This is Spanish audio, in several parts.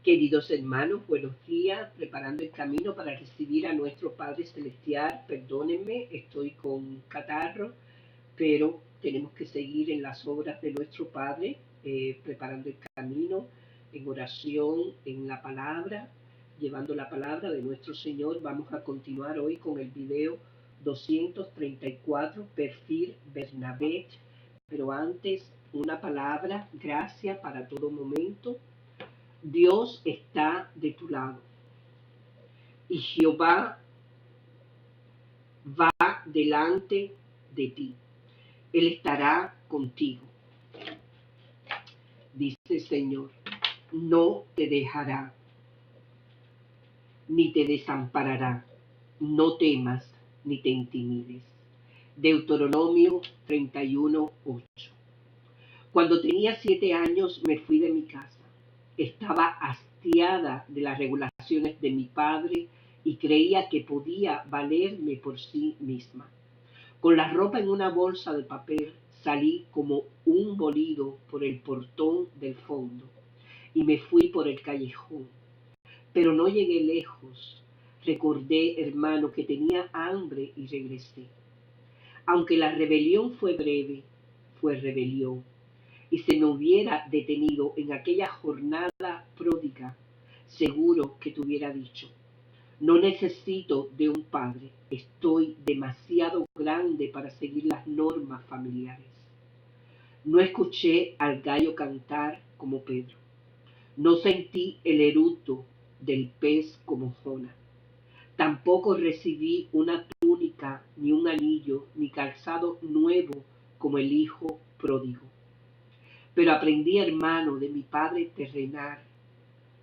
Queridos hermanos, buenos días, preparando el camino para recibir a nuestro Padre Celestial. Perdónenme, estoy con catarro, pero tenemos que seguir en las obras de nuestro Padre, preparando el camino en oración, en la palabra, llevando la palabra de nuestro Señor. Vamos a continuar hoy con el video 234, Perfil Bernabé, pero antes una palabra, gracia para todo momento. Dios está de tu lado y Jehová va delante de ti. Él estará contigo, dice el Señor. No te dejará ni te desamparará. No temas ni te intimides. Deuteronomio 31:8. Cuando tenía 7 años me fui de mi casa. Estaba hastiada de las regulaciones de mi padre y creía que podía valerme por sí misma. Con la ropa en una bolsa de papel salí como un bolido por el portón del fondo y me fui por el callejón. Pero no llegué lejos. Recordé, hermano, que tenía hambre y regresé. Aunque la rebelión fue breve, fue rebelión, y se me hubiera detenido en aquella jornada pródiga, seguro que te hubiera dicho: no necesito de un padre, estoy demasiado grande para seguir las normas familiares. No escuché al gallo cantar como Pedro, no sentí el eructo del pez como Jonás, tampoco recibí una túnica, ni un anillo, ni calzado nuevo como el hijo pródigo. Pero aprendí, hermano, de mi Padre terrenal,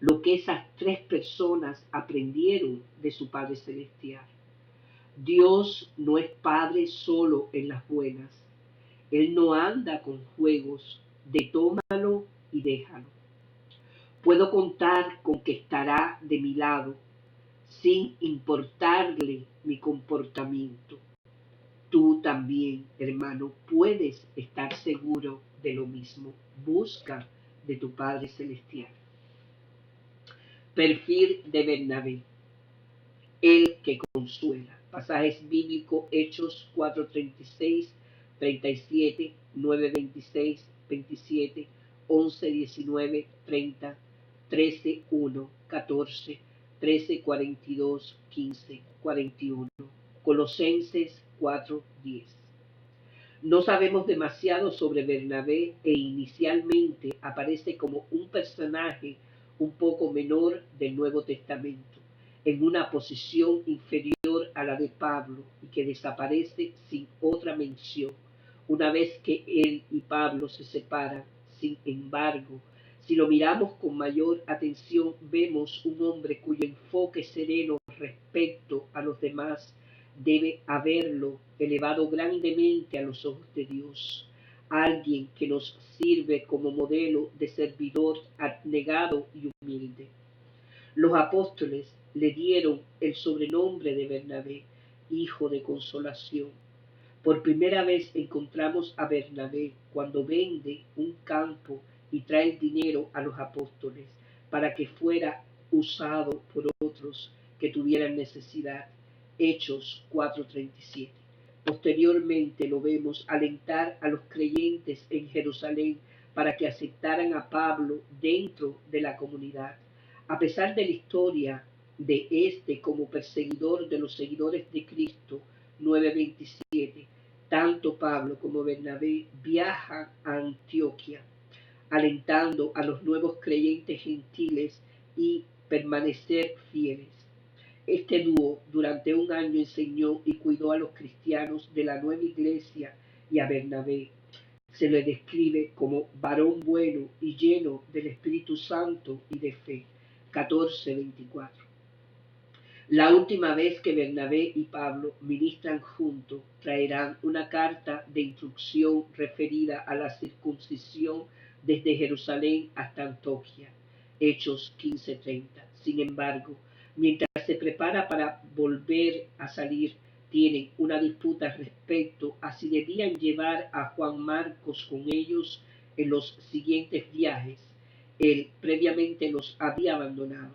lo que esas 3 personas aprendieron de su Padre celestial. Dios no es Padre solo en las buenas. Él no anda con juegos de tómalo y déjalo. Puedo contar con que estará de mi lado sin importarle mi comportamiento. Tú también, hermano, puedes estar seguro de lo mismo. Busca de tu Padre Celestial. Perfil de Bernabé, el que consuela. Pasajes bíblicos: Hechos 4:36, 37, 9:26, 27, 11:19, 30, 13:1, 14, 13:42, 15, 41. Colosenses 4:10. No sabemos demasiado sobre Bernabé e inicialmente aparece como un personaje un poco menor del Nuevo Testamento, en una posición inferior a la de Pablo y que desaparece sin otra mención una vez que él y Pablo se separan. Sin embargo, si lo miramos con mayor atención, vemos un hombre cuyo enfoque sereno respecto a los demás debe haberlo elevado grandemente a los ojos de Dios. Alguien que nos sirve como modelo de servidor abnegado y humilde. Los apóstoles le dieron el sobrenombre de Bernabé, hijo de consolación. Por primera vez encontramos a Bernabé cuando vende un campo y trae el dinero a los apóstoles para que fuera usado por otros que tuvieran necesidad. Hechos 4:37. Posteriormente lo vemos alentar a los creyentes en Jerusalén para que aceptaran a Pablo dentro de la comunidad. A pesar de la historia de este como perseguidor de los seguidores de Cristo, 9:27, tanto Pablo como Bernabé viajan a Antioquía, alentando a los nuevos creyentes gentiles y permanecer fieles. Este dúo durante un año enseñó y cuidó a los cristianos de la nueva iglesia, y a Bernabé se le describe como varón bueno y lleno del Espíritu Santo y de fe. 14:24. La última vez que Bernabé y Pablo ministran juntos, traerán una carta de instrucción referida a la circuncisión desde Jerusalén hasta Antioquía. Hechos 15:30. Sin embargo, mientras se prepara para volver a salir, tienen una disputa respecto a si debían llevar a Juan Marcos con ellos en los siguientes viajes. Él previamente los había abandonado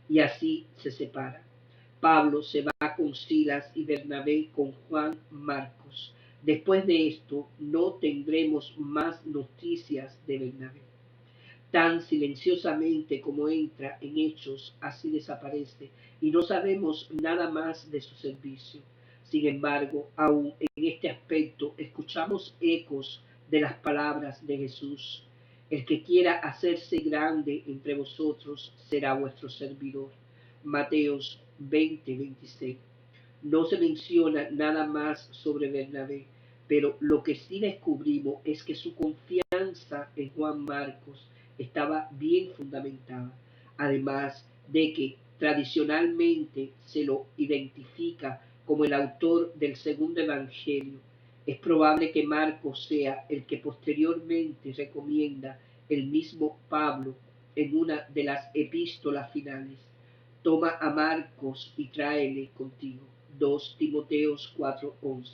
y así se separan. Pablo se va con Silas y Bernabé con Juan Marcos. Después de esto no tendremos más noticias de Bernabé. Tan silenciosamente como entra en Hechos, así desaparece, y no sabemos nada más de su servicio. Sin embargo, aún en este aspecto escuchamos ecos de las palabras de Jesús. El que quiera hacerse grande entre vosotros será vuestro servidor. Mateos 20:26. No se menciona nada más sobre Bernabé, pero lo que sí descubrimos es que su confianza en Juan Marcos estaba bien fundamentada, además de que tradicionalmente se lo identifica como el autor del segundo evangelio. Es probable que Marcos sea el que posteriormente recomienda el mismo Pablo en una de las epístolas finales. Toma a Marcos y tráele contigo. 2 Timoteos 4:11.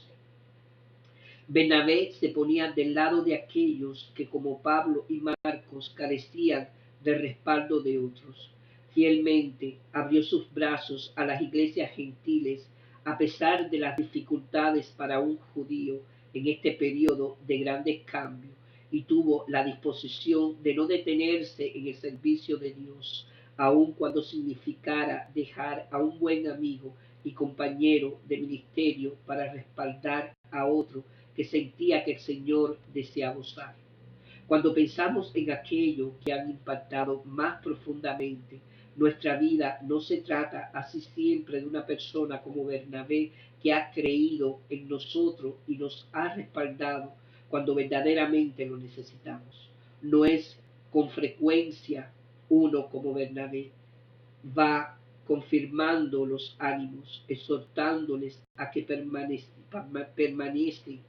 Bernabé se ponía del lado de aquellos que como Pablo y Marcos carecían del respaldo de otros. Fielmente abrió sus brazos a las iglesias gentiles a pesar de las dificultades para un judío en este periodo de grandes cambios y tuvo la disposición de no detenerse en el servicio de Dios, aun cuando significara dejar a un buen amigo y compañero de ministerio para respaldar a otro que sentía que el Señor deseaba usar. Cuando pensamos en aquello que han impactado más profundamente nuestra vida, no se trata así siempre de una persona como Bernabé que ha creído en nosotros y nos ha respaldado cuando verdaderamente lo necesitamos. No es con frecuencia uno como Bernabé va confirmando los ánimos, exhortándoles a que permanecen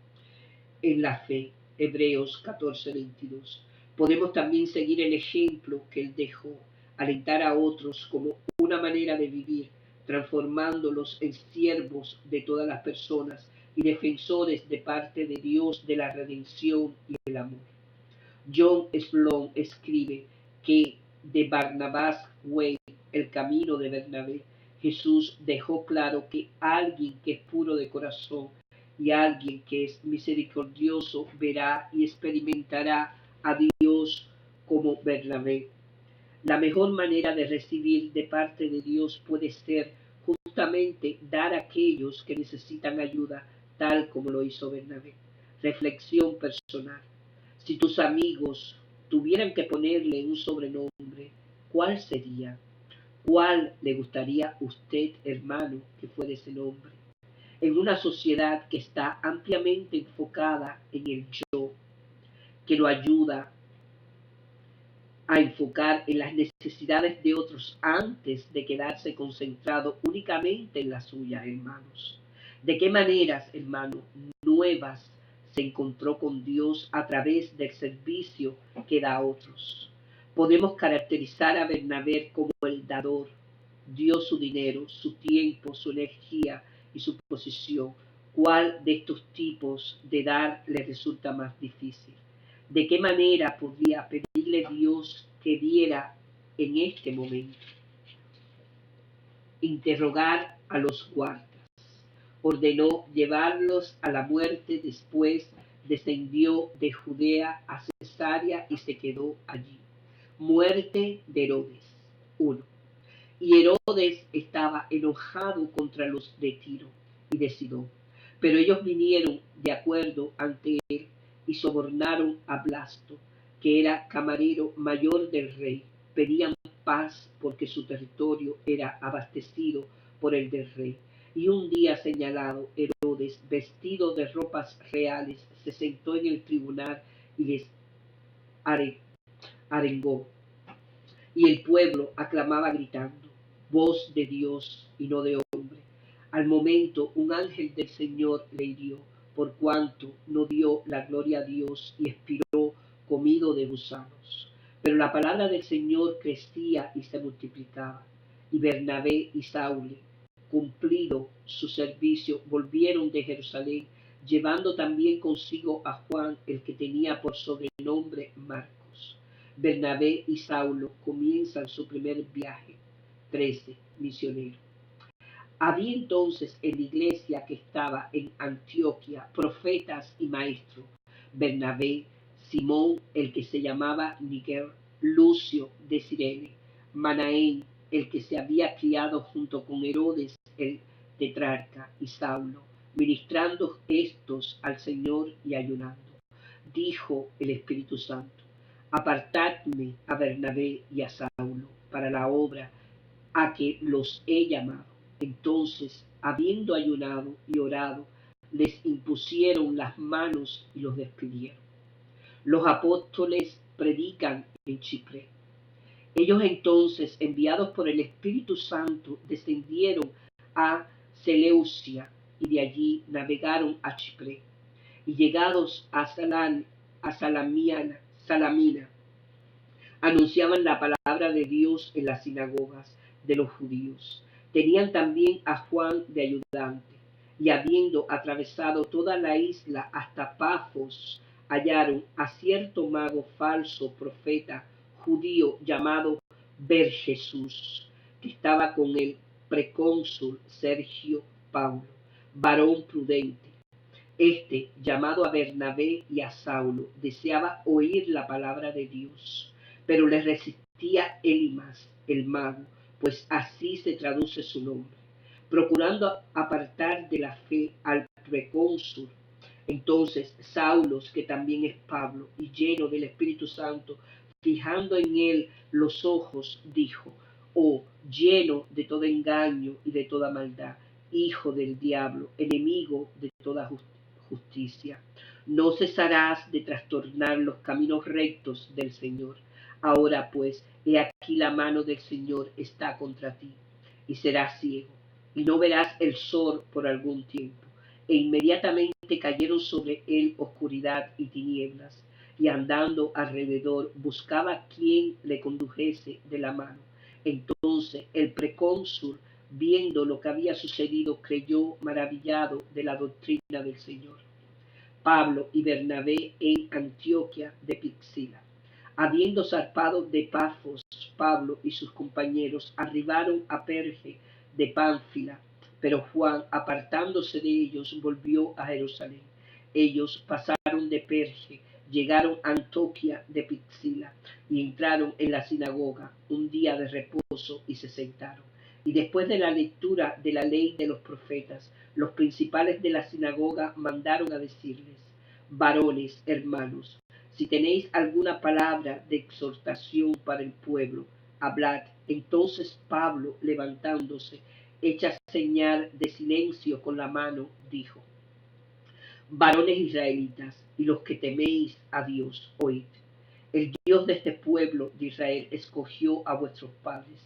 en la fe. Hebreos 14:22. Podemos también seguir el ejemplo que él dejó, alentar a otros como una manera de vivir, transformándolos en siervos de todas las personas y defensores de parte de Dios de la redención y el amor. John Sloan escribe que de Barnabas Way, el camino de Bernabé, Jesús dejó claro que alguien que es puro de corazón y alguien que es misericordioso verá y experimentará a Dios como Bernabé. La mejor manera de recibir de parte de Dios puede ser justamente dar a aquellos que necesitan ayuda, tal como lo hizo Bernabé. Reflexión personal. Si tus amigos tuvieran que ponerle un sobrenombre, ¿cuál sería? ¿Cuál le gustaría a usted, hermano, que fuera ese nombre? En una sociedad que está ampliamente enfocada en el yo, que lo ayuda a enfocar en las necesidades de otros antes de quedarse concentrado únicamente en las suyas, hermanos. ¿De qué maneras, hermanos, nuevas se encontró con Dios a través del servicio que da a otros? Podemos caracterizar a Bernabé como el dador. Dio su dinero, su tiempo, su energía y su posición. ¿Cuál de estos tipos de dar le resulta más difícil? ¿De qué manera podría pedirle a Dios que diera en este momento? Interrogar a los guardas. Ordenó llevarlos a la muerte, después descendió de Judea a Cesarea y se quedó allí. Muerte de Herodes. 1. Y Herodes estaba enojado contra los de Tiro y de Sidón, pero ellos vinieron de acuerdo ante él y sobornaron a Blasto, que era camarero mayor del rey. Pedían paz porque su territorio era abastecido por el del rey. Y un día señalado, Herodes, vestido de ropas reales, se sentó en el tribunal y les arengó. Y el pueblo aclamaba gritando, voz de Dios y no de hombre. Al momento un ángel del Señor le hirió, por cuanto no dio la gloria a Dios y expiró comido de gusanos. Pero la palabra del Señor crecía y se multiplicaba. Y Bernabé y Saulo, cumplido su servicio, volvieron de Jerusalén, llevando también consigo a Juan, el que tenía por sobrenombre Marcos. Bernabé y Saulo comienzan su primer viaje. 13. Misionero. Había entonces en la iglesia que estaba en Antioquía profetas y maestros: Bernabé, Simón, el que se llamaba Níger, Lucio de Cirene, Manaén, el que se había criado junto con Herodes el tetrarca, y Saulo, ministrando estos al Señor y ayunando. Dijo el Espíritu Santo: apartadme a Bernabé y a Saulo para la obra a que los he llamado. Entonces, habiendo ayunado y orado, les impusieron las manos y los despidieron. Los apóstoles predican en Chipre. Ellos entonces, enviados por el Espíritu Santo, descendieron a Seleucia y de allí navegaron a Chipre. Y llegados a Salamina, anunciaban la palabra de Dios en las sinagogas de los judíos. Tenían también a Juan de ayudante, y habiendo atravesado toda la isla hasta Pafos, hallaron a cierto mago falso profeta judío llamado Bar-Jesús, que estaba con el precónsul Sergio Paulo, varón prudente. Este, llamado a Bernabé y a Saulo, deseaba oír la palabra de Dios, pero le resistía Elimas, el mago, pues así se traduce su nombre, procurando apartar de la fe al precónsul. Entonces Saulo, que también es Pablo, y lleno del Espíritu Santo, fijando en él los ojos, dijo: oh, lleno de todo engaño y de toda maldad, hijo del diablo, enemigo de toda justicia, ¿no cesarás de trastornar los caminos rectos del Señor? Ahora pues, he aquí la mano del Señor está contra ti, y serás ciego, y no verás el sol por algún tiempo. E inmediatamente cayeron sobre él oscuridad y tinieblas, y andando alrededor buscaba quien le condujese de la mano. Entonces el precónsul, viendo lo que había sucedido, creyó, maravillado de la doctrina del Señor. Pablo y Bernabé en Antioquía de Pixila. Habiendo zarpado de Pafos, Pablo y sus compañeros arribaron a Perge de Pánfila, pero Juan, apartándose de ellos, volvió a Jerusalén. Ellos pasaron de Perge, llegaron a Antioquía de Pixila y entraron en la sinagoga un día de reposo y se sentaron. Y después de la lectura de la ley de los profetas, los principales de la sinagoga mandaron a decirles: varones, hermanos, si tenéis alguna palabra de exhortación para el pueblo, hablad. Entonces Pablo, levantándose, hecha señal de silencio con la mano, dijo: varones israelitas, y los que teméis a Dios, oíd. El Dios de este pueblo de Israel escogió a vuestros padres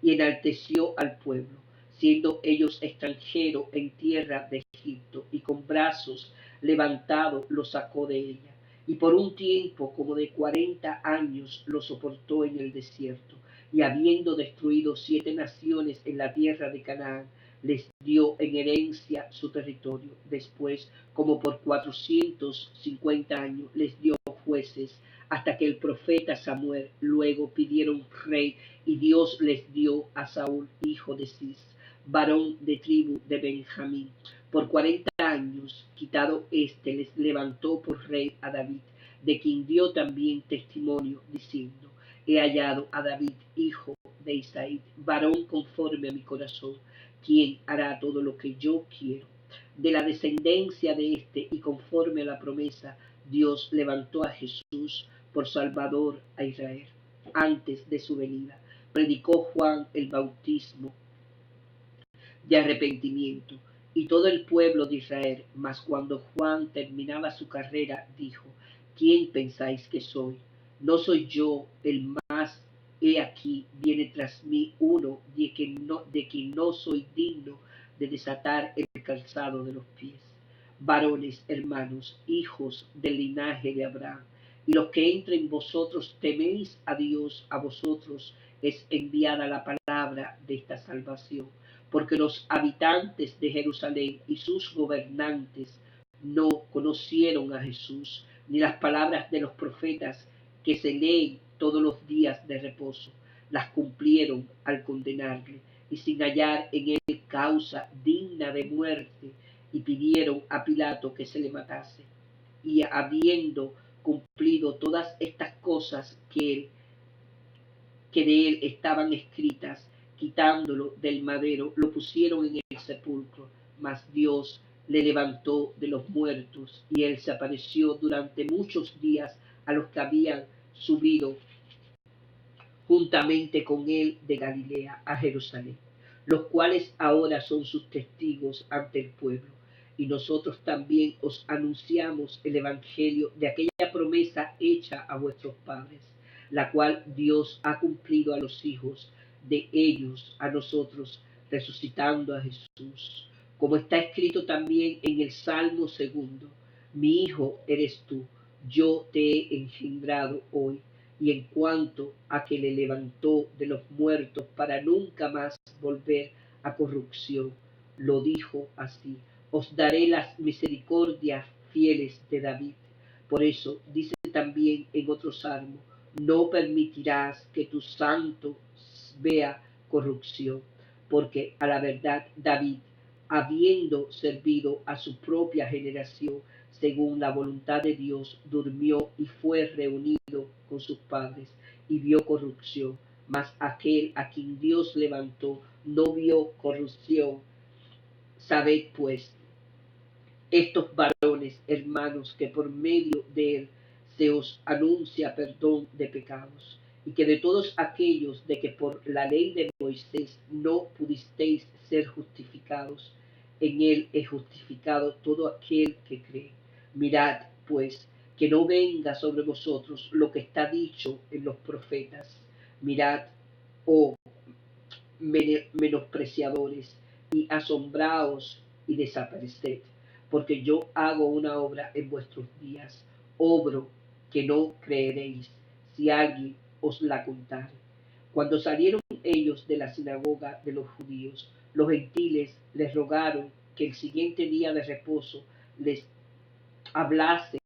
y enalteció al pueblo, siendo ellos extranjeros en tierra de Egipto, y con brazos levantados los sacó de ella. Y por un tiempo como de 40 años lo soportó en el desierto, y habiendo destruido 7 naciones en la tierra de Canaán, les dio en herencia su territorio. Después, como por 450 años, les dio jueces, hasta que el profeta Samuel. Luego pidieron rey, y Dios les dio a Saúl, hijo de Cis, varón de tribu de Benjamín. Por 40 años, quitado este, les levantó por rey a David, de quien dio también testimonio, diciendo: he hallado a David, hijo de Isaí, varón conforme a mi corazón, quien hará todo lo que yo quiero. De la descendencia de este, y conforme a la promesa, Dios levantó a Jesús por Salvador a Israel. Antes de su venida, predicó Juan el bautismo de arrepentimiento y todo el pueblo de Israel. Mas cuando Juan terminaba su carrera, dijo: ¿quién pensáis que soy? ¿No soy yo el más? He aquí, viene tras mí uno de quien no soy digno de desatar el calzado de los pies. Varones, hermanos, hijos del linaje de Abraham, y los que entren vosotros, teméis a Dios, a vosotros es enviada la palabra de esta salvación, porque los habitantes de Jerusalén y sus gobernantes no conocieron a Jesús, ni las palabras de los profetas que se leen todos los días de reposo, las cumplieron al condenarle, y sin hallar en él causa digna de muerte, y pidieron a Pilato que se le matase. Y habiendo cumplido todas estas cosas que de él estaban escritas, quitándolo del madero, lo pusieron en el sepulcro. Mas Dios le levantó de los muertos, y él se apareció durante muchos días a los que habían subido juntamente con él de Galilea a Jerusalén, los cuales ahora son sus testigos ante el pueblo. Y nosotros también os anunciamos el evangelio de aquella promesa hecha a vuestros padres, la cual Dios ha cumplido a los hijos de ellos, a nosotros, resucitando a Jesús. Como está escrito también en el Salmo 2, mi hijo eres tú, yo te he engendrado hoy. Y en cuanto a que le levantó de los muertos para nunca más volver a corrupción, lo dijo así: os daré las misericordias fieles de David. Por eso dice también en otro salmo: no permitirás que tu santo vea corrupción, porque a la verdad David, habiendo servido a su propia generación, según la voluntad de Dios, durmió y fue reunido con sus padres y vio corrupción. Mas aquel a quien Dios levantó no vio corrupción. Sabed pues, estos varones, hermanos, que por medio de él se os anuncia perdón de pecados, y que de todos aquellos de que por la ley de Moisés no pudisteis ser justificados, en él es justificado todo aquel que cree. Mirad, pues, que no venga sobre vosotros lo que está dicho en los profetas. Mirad, oh menospreciadores, y asombraos y desapareced, porque yo hago una obra en vuestros días, obro que no creeréis, si alguien os la contare. Cuando salieron ellos de la sinagoga de los judíos, los gentiles les rogaron que el siguiente día de reposo les hablase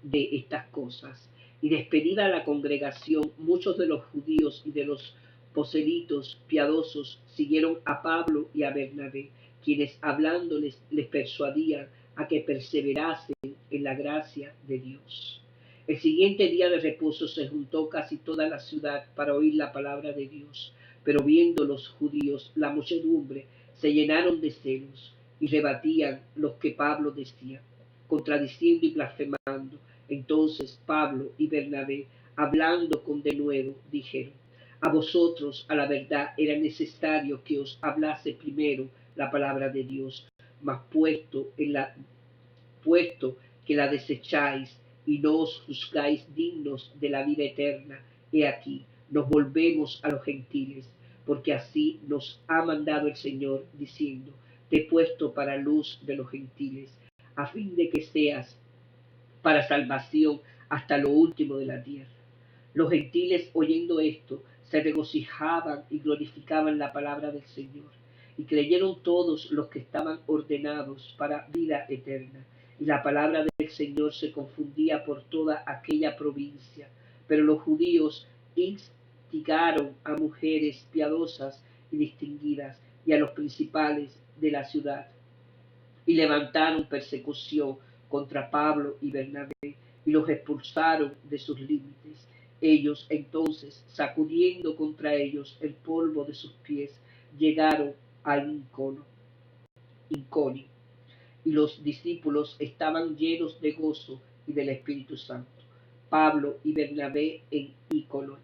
de estas cosas. Y despedida la congregación, muchos de los judíos y de los proselitos piadosos siguieron a Pablo y a Bernabé, quienes hablándoles les persuadían a que perseverasen en la gracia de Dios. El siguiente día de reposo se juntó casi toda la ciudad para oír la palabra de Dios, pero viendo los judíos la muchedumbre, se llenaron de celos y rebatían lo que Pablo decía, contradiciendo y blasfemando. Entonces Pablo y Bernabé, hablando con denuedo, dijeron: a vosotros a la verdad era necesario que os hablase primero la palabra de Dios, mas puesto que la desecháis y no os juzgáis dignos de la vida eterna, he aquí, nos volvemos a los gentiles, porque así nos ha mandado el Señor, diciendo: te he puesto para luz de los gentiles, a fin de que seas para salvación hasta lo último de la tierra. Los gentiles, oyendo esto, se regocijaban y glorificaban la palabra del Señor, y creyeron todos los que estaban ordenados para vida eterna. Y la palabra del Señor se confundía por toda aquella provincia. Pero los judíos instigaron a mujeres piadosas y distinguidas y a los principales de la ciudad, y levantaron persecución contra Pablo y Bernabé, y los expulsaron de sus límites. Ellos entonces, sacudiendo contra ellos el polvo de sus pies, llegaron a Iconio, y los discípulos estaban llenos de gozo y del Espíritu Santo. Pablo y Bernabé en Iconio.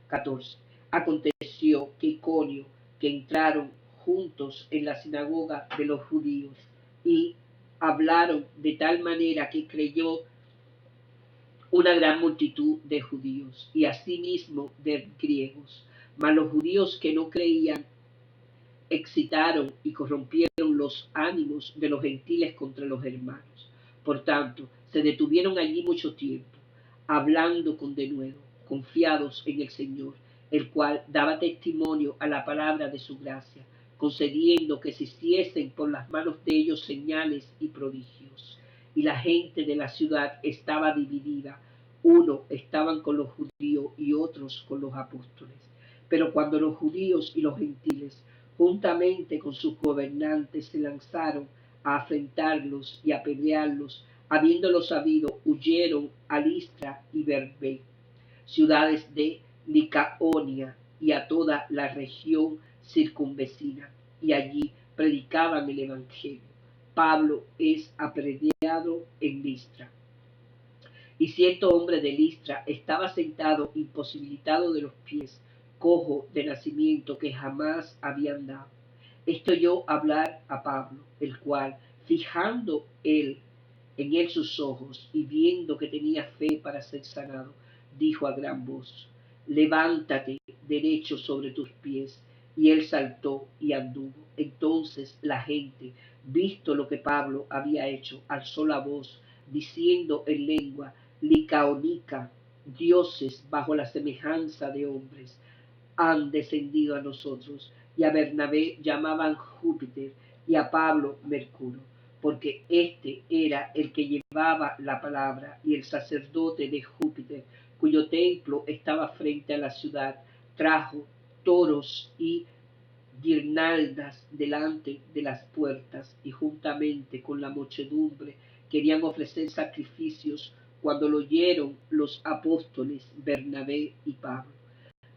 14. Aconteció que Iconio, que entraron juntos en la sinagoga de los judíos y hablaron de tal manera que creyó una gran multitud de judíos y asimismo de griegos. Mas los judíos que no creían excitaron y corrompieron los ánimos de los gentiles contra los hermanos. Por tanto, se detuvieron allí mucho tiempo, hablando con denuedo, confiados en el Señor, el cual daba testimonio a la palabra de su gracia, concediendo que se hiciesen por las manos de ellos señales y prodigios. Y la gente de la ciudad estaba dividida. uno estaban con los judíos y otros con los apóstoles. Pero cuando los judíos y los gentiles, juntamente con sus gobernantes, se lanzaron a afrentarlos y a apedrearlos, habiéndolo sabido, huyeron a Listra y Derbe, ciudades de Licaonia, y a toda la región circunvecina, y allí predicaban el evangelio. Pablo es apedreado en Listra. Y cierto hombre de Listra estaba sentado imposibilitado de los pies, cojo de nacimiento, que jamás había andado. Esto oyó hablar a Pablo, el cual, fijando en él sus ojos y viendo que tenía fe para ser sanado, dijo a gran voz: levántate derecho sobre tus pies. Y él saltó y anduvo. Entonces la gente, visto lo que Pablo había hecho, alzó la voz, diciendo en lengua licaónica: dioses bajo la semejanza de hombres han descendido a nosotros. Y a Bernabé llamaban Júpiter y a Pablo Mercurio, porque este era el que llevaba la palabra. Y el sacerdote de Júpiter, cuyo templo estaba frente a la ciudad, trajo toros y guirnaldas delante de las puertas, y juntamente con la muchedumbre querían ofrecer sacrificios. Cuando lo oyeron los apóstoles Bernabé y Pablo,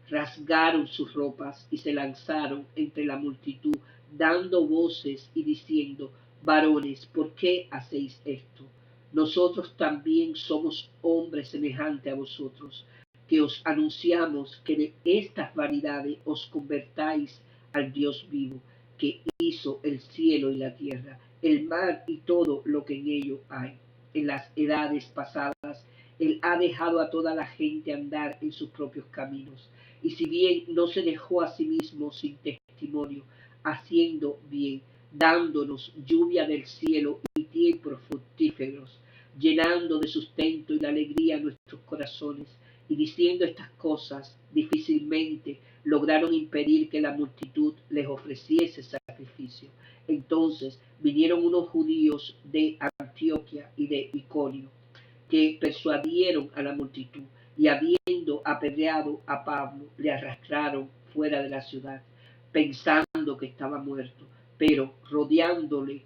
rasgaron sus ropas y se lanzaron entre la multitud, dando voces y diciendo: varones, ¿por qué hacéis esto? Nosotros también somos hombres semejantes a vosotros, que os anunciamos que de estas vanidades os convertáis al Dios vivo, que hizo el cielo y la tierra, el mar y todo lo que en ello hay. En las edades pasadas él ha dejado a toda la gente andar en sus propios caminos, y si bien no se dejó a sí mismo sin testimonio, haciendo bien, dándonos lluvia del cielo y tiempos fructíferos, llenando de sustento y de alegría nuestros corazones. Y diciendo estas cosas, difícilmente lograron impedir que la multitud les ofreciese sacrificio. Entonces vinieron unos judíos de Antioquia y de Iconio, que persuadieron a la multitud, y habiendo apedreado a Pablo, le arrastraron fuera de la ciudad, pensando que estaba muerto. Pero rodeándole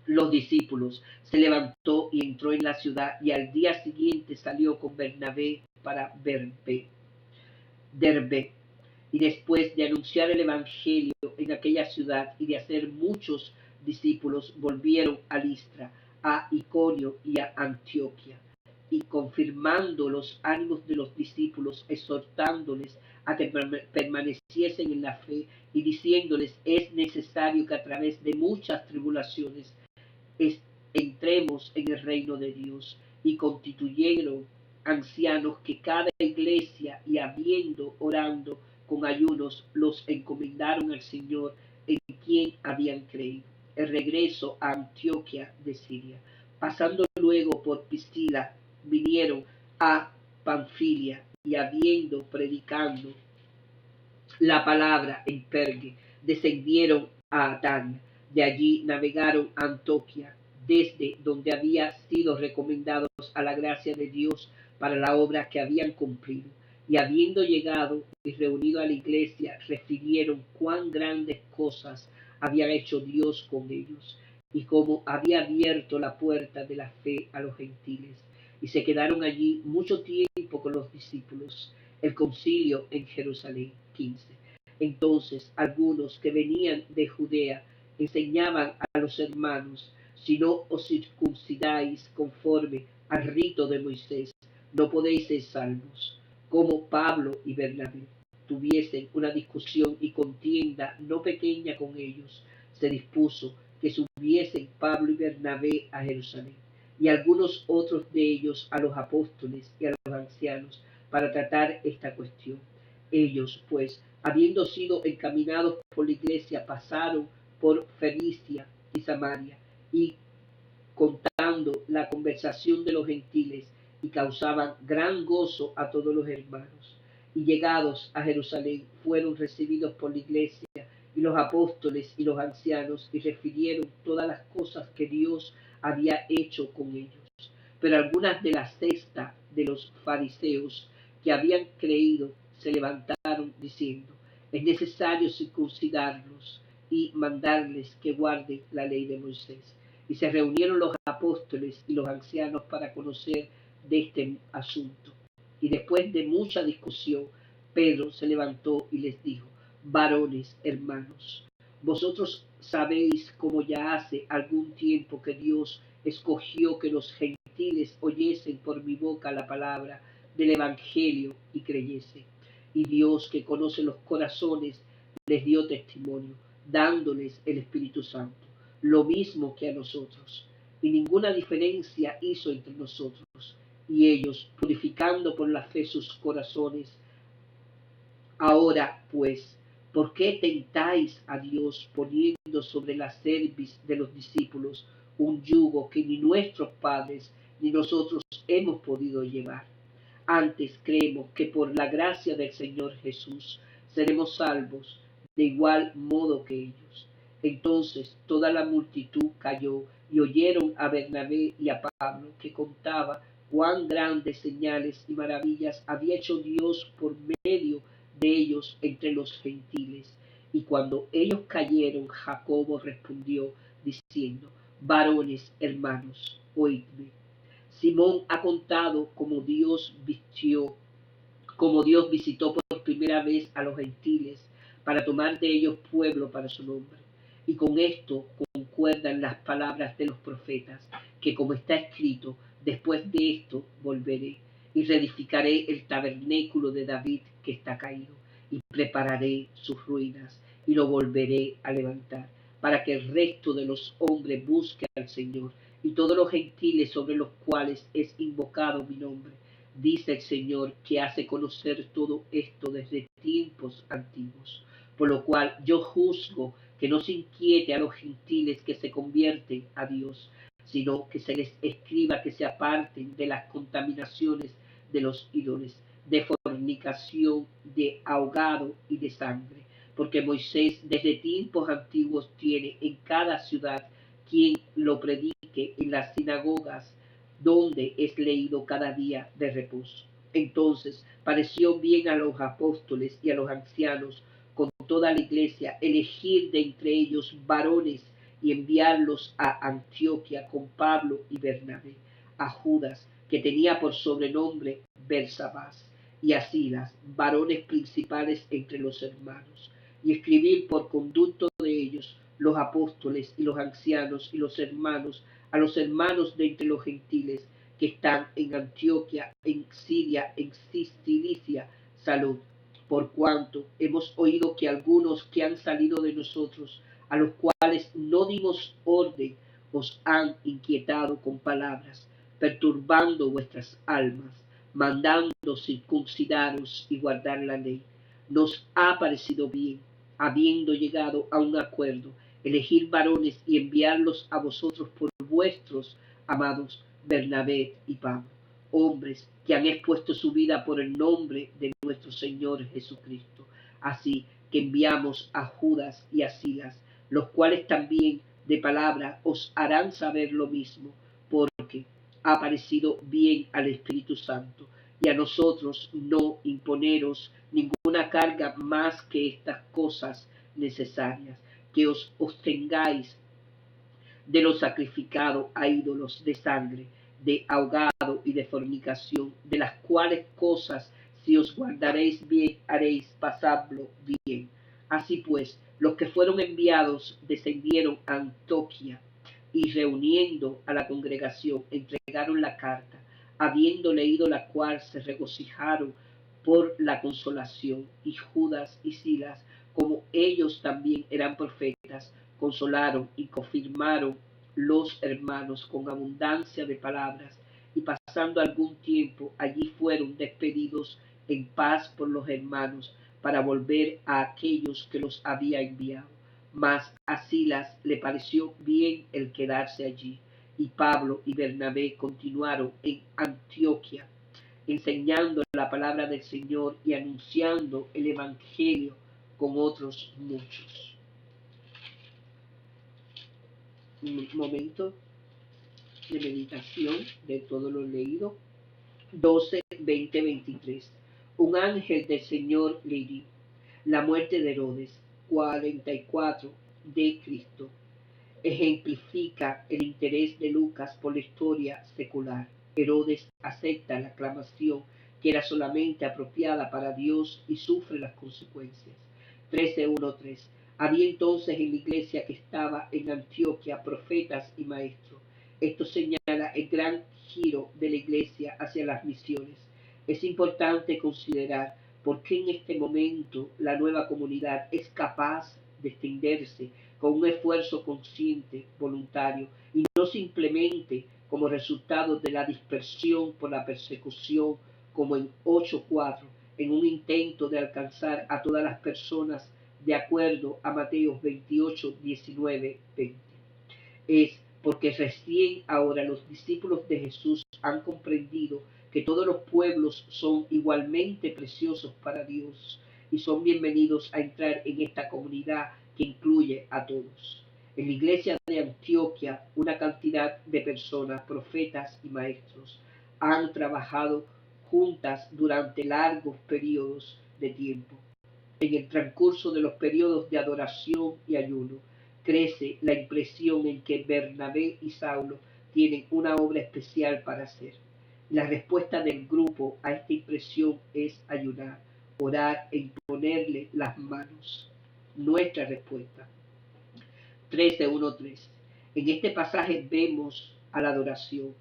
los discípulos, se levantó y entró en la ciudad, y al día siguiente salió con Bernabé para Derbe. Y después de anunciar el evangelio en aquella ciudad y de hacer muchos discípulos, volvieron a Listra, a Iconio y a Antioquia, y confirmando los ánimos de los discípulos, exhortándoles a que permaneciesen en la fe, y diciéndoles: es necesario que a través de muchas tribulaciones entremos en el reino de Dios. Y constituyeron ancianos que cada iglesia, y habiendo orando con ayunos, los encomendaron al Señor, en quien habían creído. El regreso a Antioquia de Siria. Pasando luego por Piscila, vinieron a Panfilia, y habiendo predicado la palabra en Pergue, descendieron a Atania. De allí navegaron a Antioquia, desde donde habían sido recomendados a la gracia de Dios para la obra que habían cumplido. Y habiendo llegado y reunido a la iglesia, refirieron cuán grandes cosas había hecho Dios con ellos, y cómo había abierto la puerta de la fe a los gentiles. Y se quedaron allí mucho tiempo con los discípulos. El concilio en Jerusalén. 15. Entonces algunos que venían de Judea enseñaban a los hermanos: si no os circuncidáis conforme al rito de Moisés, no podéis ser salvos. Como Pablo y Bernabé tuviesen una discusión y contienda no pequeña con ellos, se dispuso que subiesen Pablo y Bernabé a Jerusalén, y algunos otros de ellos a los apóstoles y a los ancianos, para tratar esta cuestión. Ellos, pues, habiendo sido encaminados por la iglesia, pasaron por Fenicia y Samaria, y contando la conversación de los gentiles, y causaban gran gozo a todos los hermanos. Y llegados a Jerusalén, fueron recibidos por la iglesia y los apóstoles y los ancianos, y refirieron todas las cosas que Dios había hecho con ellos. Pero algunas de la secta de los fariseos que habían creído se levantaron diciendo: es necesario circuncidarlos y mandarles que guarden la ley de Moisés. Y se reunieron los apóstoles y los ancianos para conocer de este asunto. Y después de mucha discusión, Pedro se levantó y les dijo: varones hermanos, vosotros sabéis cómo ya hace algún tiempo que Dios escogió que los gentiles oyesen por mi boca la palabra del Evangelio y creyesen. Y Dios, que conoce los corazones, les dio testimonio, dándoles el Espíritu Santo, lo mismo que a nosotros. Y ninguna diferencia hizo entre nosotros y ellos, purificando por la fe sus corazones. Ahora, pues, ¿por qué tentáis a Dios poniendo sobre la cerviz de los discípulos un yugo que ni nuestros padres ni nosotros hemos podido llevar? Antes creemos que por la gracia del Señor Jesús seremos salvos de igual modo que ellos. Entonces toda la multitud calló y oyeron a Bernabé y a Pablo, que contaba cuán grandes señales y maravillas había hecho Dios por medio de ellos entre los gentiles. Y cuando ellos cayeron, Jacobo respondió diciendo: varones hermanos, oídme. Simón ha contado cómo Dios visitó por primera vez a los gentiles para tomar de ellos pueblo para su nombre. Y con esto concuerdan las palabras de los profetas, que como está escrito: después de esto volveré y reedificaré el tabernáculo de David que está caído, y prepararé sus ruinas y lo volveré a levantar, para que el resto de los hombres busque al Señor, y todos los gentiles sobre los cuales es invocado mi nombre, dice el Señor, que hace conocer todo esto desde tiempos antiguos. Por lo cual yo juzgo que no se inquiete a los gentiles que se convierten a Dios, sino que se les escriba que se aparten de las contaminaciones de los ídolos, de fornicación, de ahogado y de sangre. Porque Moisés desde tiempos antiguos tiene en cada ciudad quien lo predique en las sinagogas, donde es leído cada día de reposo. Entonces pareció bien a los apóstoles y a los ancianos con toda la iglesia elegir de entre ellos varones y enviarlos a Antioquía con Pablo y Bernabé, a Judas, que tenía por sobrenombre Bersabás, y a Silas, varones principales entre los hermanos, y escribir por conducto de ellos los apóstoles y los ancianos y los hermanos, a los hermanos de entre los gentiles que están en Antioquía, en Siria, en Cilicia, salud, por cuanto hemos oído que algunos que han salido de nosotros, a los cuales no dimos orden, os han inquietado con palabras, perturbando vuestras almas, mandando circuncidaros y guardar la ley. Nos ha parecido bien, habiendo llegado a un acuerdo, elegir varones y enviarlos a vosotros por vuestros amados Bernabé y Pablo, hombres que han expuesto su vida por el nombre de nuestro Señor Jesucristo. Así que enviamos a Judas y a Silas, los cuales también de palabra os harán saber lo mismo, porque ha parecido bien al Espíritu Santo y a nosotros no imponeros ninguna carga más que estas cosas necesarias, que os abstengáis de lo sacrificado a ídolos, de sangre, de ahogado y de fornicación, de las cuales cosas, si os guardaréis bien, haréis pasarlo bien. Así pues, los que fueron enviados descendieron a Antioquía, y reuniendo a la congregación entregaron la carta, habiendo leído la cual se regocijaron por la consolación. Y Judas y Silas, como ellos también eran profetas, consolaron y confirmaron los hermanos con abundancia de palabras, y pasando algún tiempo allí fueron despedidos en paz por los hermanos para volver a aquellos que los había enviado. Mas a Silas le pareció bien el quedarse allí, y Pablo y Bernabé continuaron en Antioquía, enseñando la palabra del Señor y anunciando el Evangelio con otros muchos. Un momento de meditación de todo lo leído. 12, 20, 23. Un ángel del Señor le hirió. La muerte de Herodes, 44 de Cristo, ejemplifica el interés de Lucas por la historia secular. Herodes acepta la aclamación que era solamente apropiada para Dios y sufre las consecuencias. 13:1-3. Había entonces en la iglesia que estaba en Antioquia profetas y maestros. Esto señala el gran giro de la iglesia hacia las misiones. Es importante considerar por qué en este momento la nueva comunidad es capaz de extenderse con un esfuerzo consciente, voluntario, y no simplemente como resultado de la dispersión por la persecución, como en 8:4, en un intento de alcanzar a todas las personas de acuerdo a Mateo 28, 19, 20. Es porque recién ahora los discípulos de Jesús han comprendido que todos los pueblos son igualmente preciosos para Dios y son bienvenidos a entrar en esta comunidad que incluye a todos. En la iglesia de Antioquia, una cantidad de personas, profetas y maestros, han trabajado juntas durante largos periodos de tiempo. En el transcurso de los periodos de adoración y ayuno, crece la impresión en que Bernabé y Saulo tienen una obra especial para hacer. La respuesta del grupo a esta impresión es ayunar, orar e imponerle las manos. Nuestra respuesta. 13:1-3. En este pasaje vemos a la oración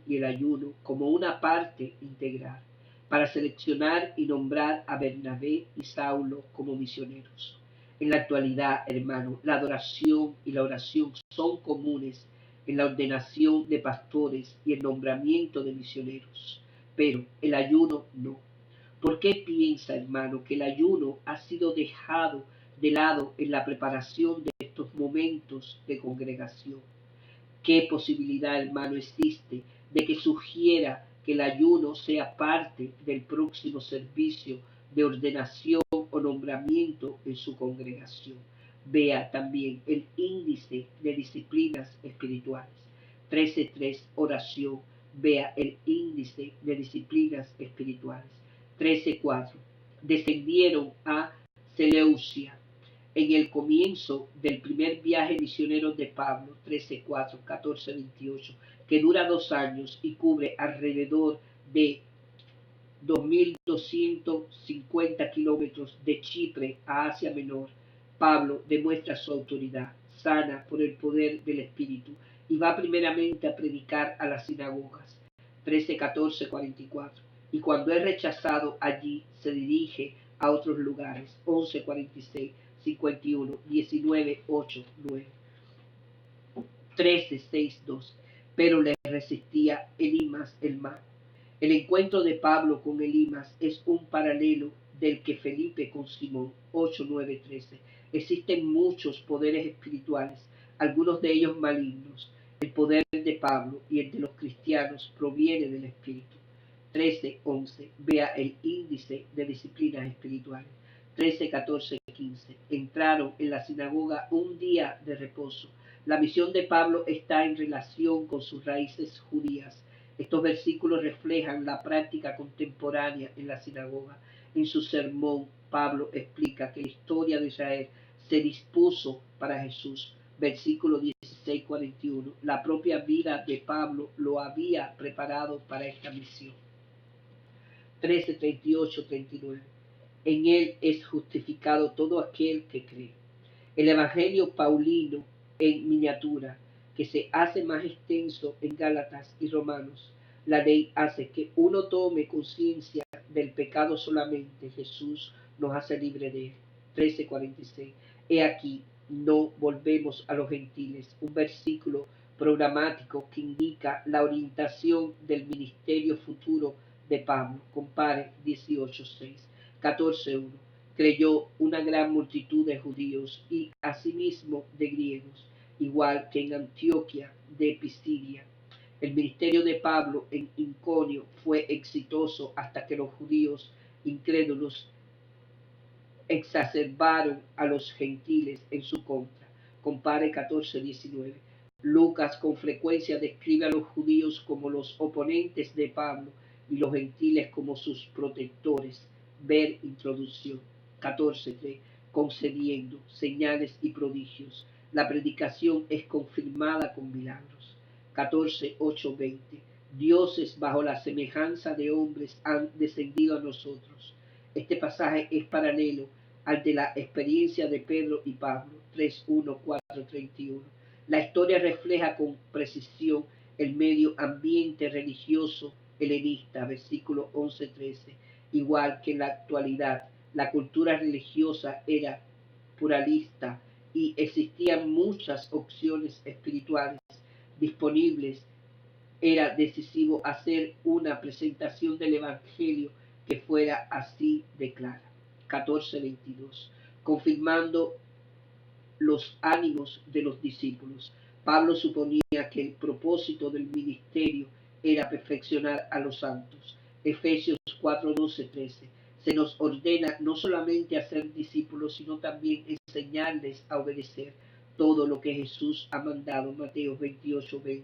y el ayuno como una parte integral para seleccionar y nombrar a Bernabé y Saulo como misioneros. En la actualidad, hermano, la adoración y la oración son comunes en la ordenación de pastores y el nombramiento de misioneros, pero el ayuno no. ¿Por qué piensa, hermano, que el ayuno ha sido dejado de lado en la preparación de estos momentos de congregación? ¿Qué posibilidad, hermano, existe de que sugiera que el ayuno sea parte del próximo servicio de ordenación o nombramiento en su congregación? Vea también el índice de disciplinas espirituales. 13:3, oración. Vea el índice de disciplinas espirituales. 13:4, descendieron a Seleucia en el comienzo del primer viaje misionero de Pablo, 13:4, 14:28, que dura 2 años y cubre alrededor de 2.250 kilómetros de Chipre a Asia Menor. Pablo demuestra su autoridad, sana por el poder del Espíritu, y va primeramente a predicar a las sinagogas. 13:14, 44. Y cuando es rechazado allí, se dirige a otros lugares. 11:46, 51, 19:8, 9. 13:6-2. Pero le resistía Elimas el mago. El encuentro de Pablo con Elimas es un paralelo del que Felipe con Simón, 8:9-13. Existen muchos poderes espirituales, algunos de ellos malignos. El poder de Pablo y el de los cristianos proviene del Espíritu. 13:11. Vea el índice de disciplinas espirituales. 13:14-15. Entraron en la sinagoga un día de reposo. La misión de Pablo está en relación con sus raíces judías. Estos versículos reflejan la práctica contemporánea en la sinagoga. En su sermón, Pablo explica que la historia de Israel se dispuso para Jesús. Versículo 16:41. La propia vida de Pablo lo había preparado para esta misión. 13:38-39. En él es justificado todo aquel que cree. El Evangelio Paulino en miniatura, que se hace más extenso en Gálatas y Romanos. La ley hace que uno tome conciencia del pecado solamente. Jesús nos hace libre de él. 13:46. He aquí, no volvemos a los gentiles. Un versículo programático que indica la orientación del ministerio futuro de Pablo. Compare 18:6. 14:1. Creyó una gran multitud de judíos y asimismo de griegos, igual que en Antioquia de Pisidia. El ministerio de Pablo en Iconio fue exitoso hasta que los judíos incrédulos exacerbaron a los gentiles en su contra. Compare 14:19. Lucas con frecuencia describe a los judíos como los oponentes de Pablo y los gentiles como sus protectores. Ver introducción. 14.3. Concediendo señales y prodigios. La predicación es confirmada con milagros. 14.8.20. Dioses bajo la semejanza de hombres han descendido a nosotros. Este pasaje es paralelo al de la experiencia de Pedro y Pablo. 3.1, 4.31. La historia refleja con precisión el medio ambiente religioso helenista, versículo 11-13. Igual que en la actualidad, la cultura religiosa era pluralista y existían muchas opciones espirituales disponibles. Era decisivo hacer una presentación del Evangelio que fuera así de clara. 14:22. Confirmando los ánimos de los discípulos. Pablo suponía que el propósito del ministerio era perfeccionar a los santos. Efesios 4:12-13. Se nos ordena no solamente a ser discípulos, sino también enseñarles a obedecer todo lo que Jesús ha mandado. Mateo 28:20.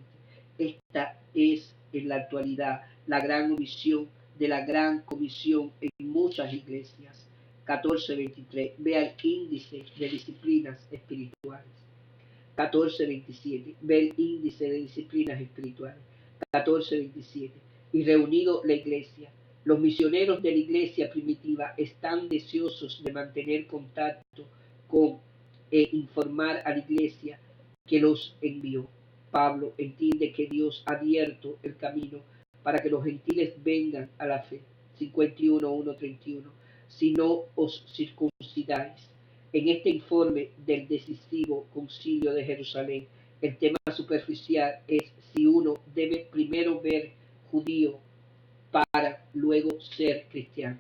Esta es en la actualidad la gran omisión de la gran comisión en muchas iglesias. 14:23. Vea el índice de disciplinas espirituales. 14:27. Ve el índice de disciplinas espirituales. 14:27. Y reunido la iglesia. Los misioneros de la iglesia primitiva están deseosos de mantener contacto con e informar a la iglesia que los envió. Pablo entiende que Dios ha abierto el camino para que los gentiles vengan a la fe. 51:1-31. Si no os circuncidáis. En este informe del decisivo concilio de Jerusalén, el tema superficial es si uno debe primero ver judío para luego ser cristiano.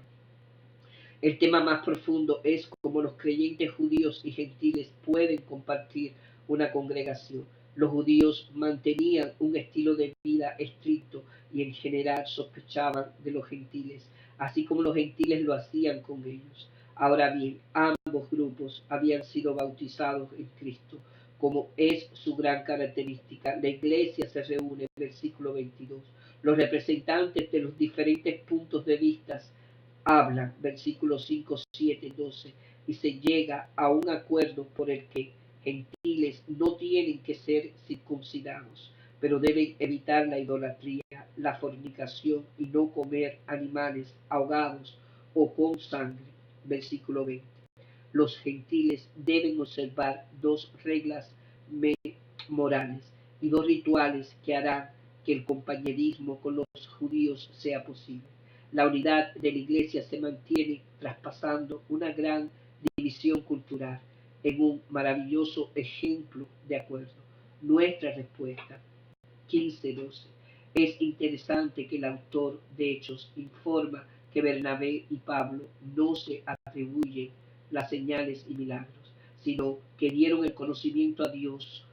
El tema más profundo es cómo los creyentes judíos y gentiles pueden compartir una congregación. Los judíos mantenían un estilo de vida estricto y en general sospechaban de los gentiles, así como los gentiles lo hacían con ellos. Ahora bien, ambos grupos habían sido bautizados en Cristo, como es su gran característica. La iglesia se reúne, versículo 22. Los representantes de los diferentes puntos de vista hablan, versículos 5, 7, 12, y se llega a un acuerdo por el que gentiles no tienen que ser circuncidados, pero deben evitar la idolatría, la fornicación y no comer animales ahogados o con sangre. Versículo 20. Los gentiles deben observar dos reglas morales y dos rituales que harán que el compañerismo con los judíos sea posible. La unidad de la iglesia se mantiene traspasando una gran división cultural en un maravilloso ejemplo de acuerdo. Nuestra respuesta, 15:12. Es interesante que el autor de Hechos informa que Bernabé y Pablo no se atribuyen las señales y milagros, sino que dieron el conocimiento a Dios,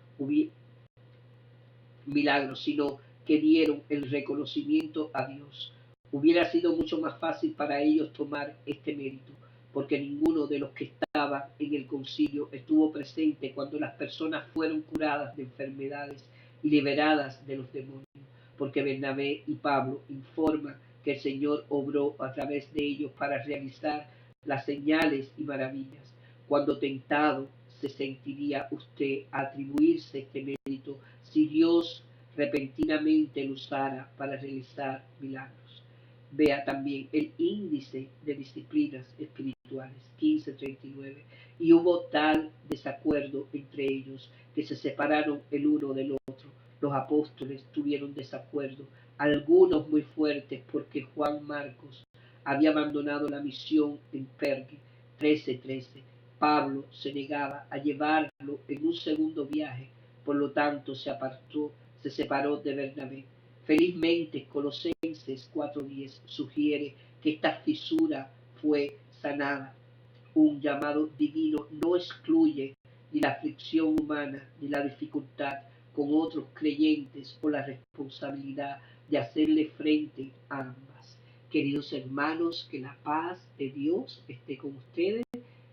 milagros, sino que dieron el reconocimiento a Dios. Hubiera sido mucho más fácil para ellos tomar este mérito, porque ninguno de los que estaba en el concilio estuvo presente cuando las personas fueron curadas de enfermedades y liberadas de los demonios, porque Bernabé y Pablo informan que el Señor obró a través de ellos para realizar las señales y maravillas. Cuando tentado, se sentiría usted atribuirse este mérito si Dios repentinamente lo usara para realizar milagros. Vea también el índice de disciplinas espirituales, 15:39. Y hubo tal desacuerdo entre ellos que se separaron el uno del otro. Los apóstoles tuvieron desacuerdo, algunos muy fuertes, porque Juan Marcos había abandonado la misión en Pergue. 13:13. Pablo se negaba a llevarlo en un segundo viaje, por lo tanto se separó de Bernabé. Felizmente, Colosenses 4:10 sugiere que esta fisura fue sanada. Un llamado divino no excluye ni la aflicción humana ni la dificultad con otros creyentes o la responsabilidad de hacerle frente a ambas. Queridos hermanos, que la paz de Dios esté con ustedes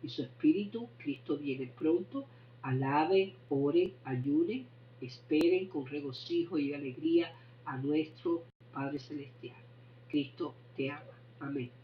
y su espíritu. Cristo viene pronto. Alaben, oren, ayunen esperen con regocijo y alegría a nuestro Padre Celestial. Cristo te ama. Amén.